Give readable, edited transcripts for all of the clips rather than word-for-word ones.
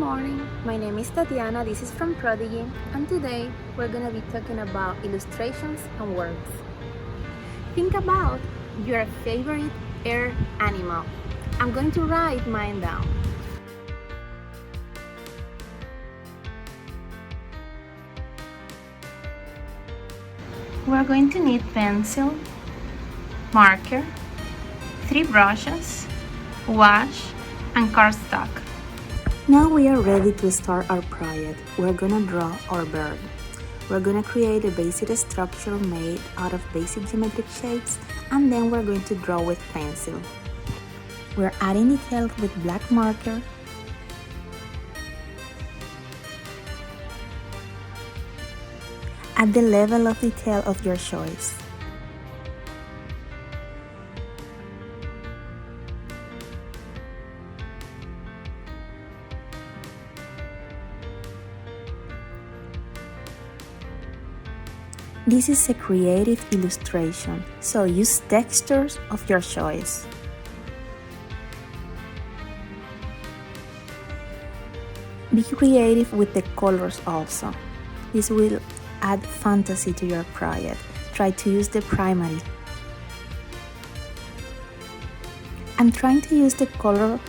morning, my name is Tatiana, this is from Prodigy, and today we're going to be talking about illustrations and words. Think about your favorite air animal. I'm going to write mine down. We're going to need pencil, marker, 3 brushes, wash, and cardstock. Now we are ready to start our project. We're gonna draw our bird. We're gonna create a basic structure made out of basic geometric shapes, and then we're going to draw with pencil. We're adding details with black marker, at the level of detail of your choice. This is a creative illustration, so use textures of your choice. Be creative with the colors also. This will add fantasy to your project. Try to use the primary. I'm trying to use the color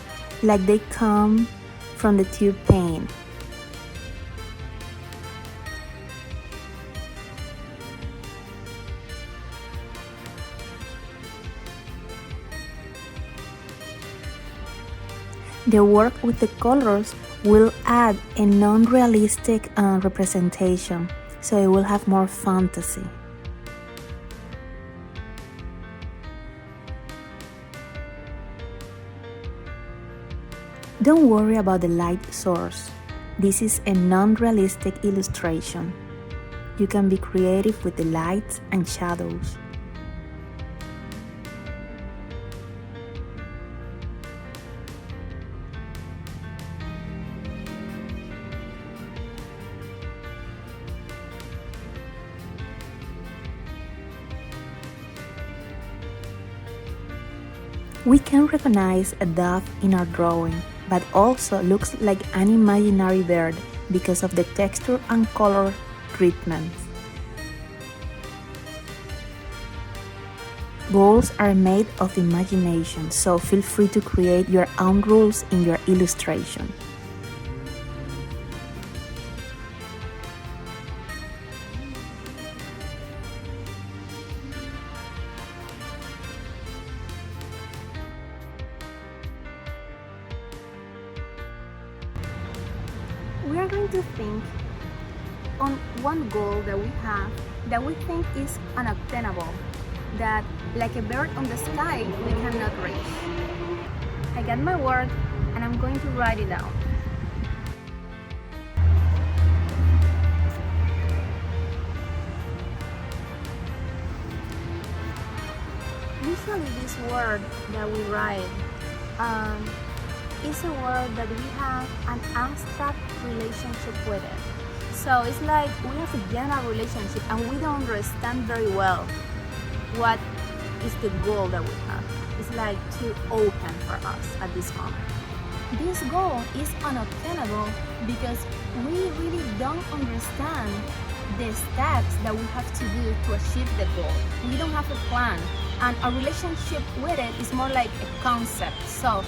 like they come from the tube paint. The work with the colors will add a non-realistic representation, so it will have more fantasy. Don't worry about the light source. This is a non-realistic illustration. You can be creative with the lights and shadows. We can recognize a dove in our drawing, but also looks like an imaginary bird because of the texture and color treatments. Goals are made of imagination, so feel free to create your own rules in your illustration. We are going to think on one goal that we have that we think is unobtainable, that like a bird on the sky we cannot reach. I got my word and I'm going to write it down. Usually this word that we write is a word that we have an abstract relationship with it. So it's like we have a general relationship and we don't understand very well what is the goal that we have. It's like too open for us at this moment. This goal is unobtainable because we really don't understand the steps that we have to do to achieve the goal. We don't have a plan, and our relationship with it is more like a concept. So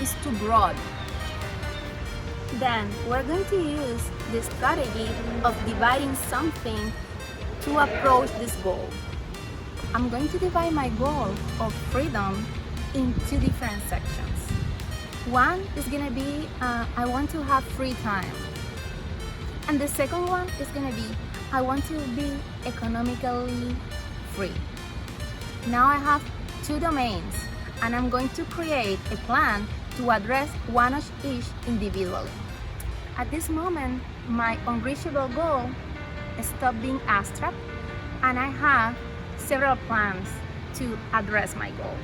is too broad. Then we're going to use the strategy of dividing something to approach this goal. I'm going to divide my goal of freedom in 2 different sections. One is going to be I want to have free time. And the second one is going to be I want to be economically free. Now I have 2 domains and I'm going to create a plan to address one of each individually. At this moment, my unreachable goal stopped being abstract and I have several plans to address my goal.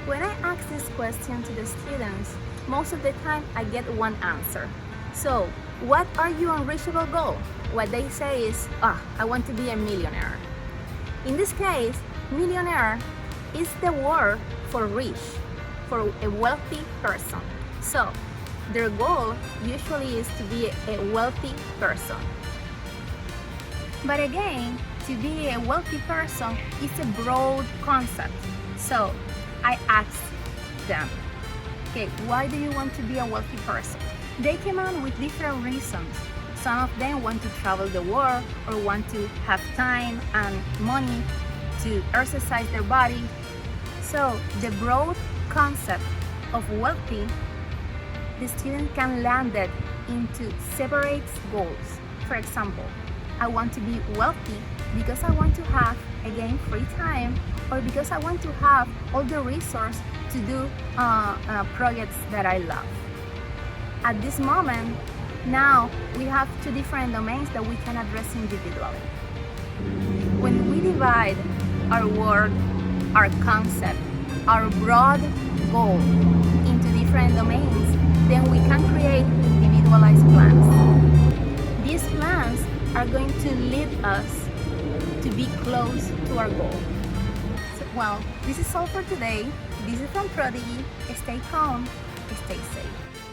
When I ask this question to the students, most of the time I get one answer. So, what are your unreachable goals? What they say is, I want to be a millionaire. In this case, millionaire is the word for rich, for a wealthy person. So their goal usually is to be a wealthy person. But again, to be a wealthy person is a broad concept. So I asked them, okay, why do you want to be a wealthy person? They came out with different reasons. Some of them want to travel the world or want to have time and money to exercise their body. So the broad concept of wealthy, the student can land it into separate goals. For example, I want to be wealthy because I want to have, again, free time, or because I want to have all the resources to do projects that I love. At this moment, now we have two different domains that we can address individually. When we divide our work, our concept, our broad goal into different domains, then we can create individualized plans. These plans are going to lead us to be close to our goal. So, well, this is all for today. This is from Prodigy. Stay calm, stay safe.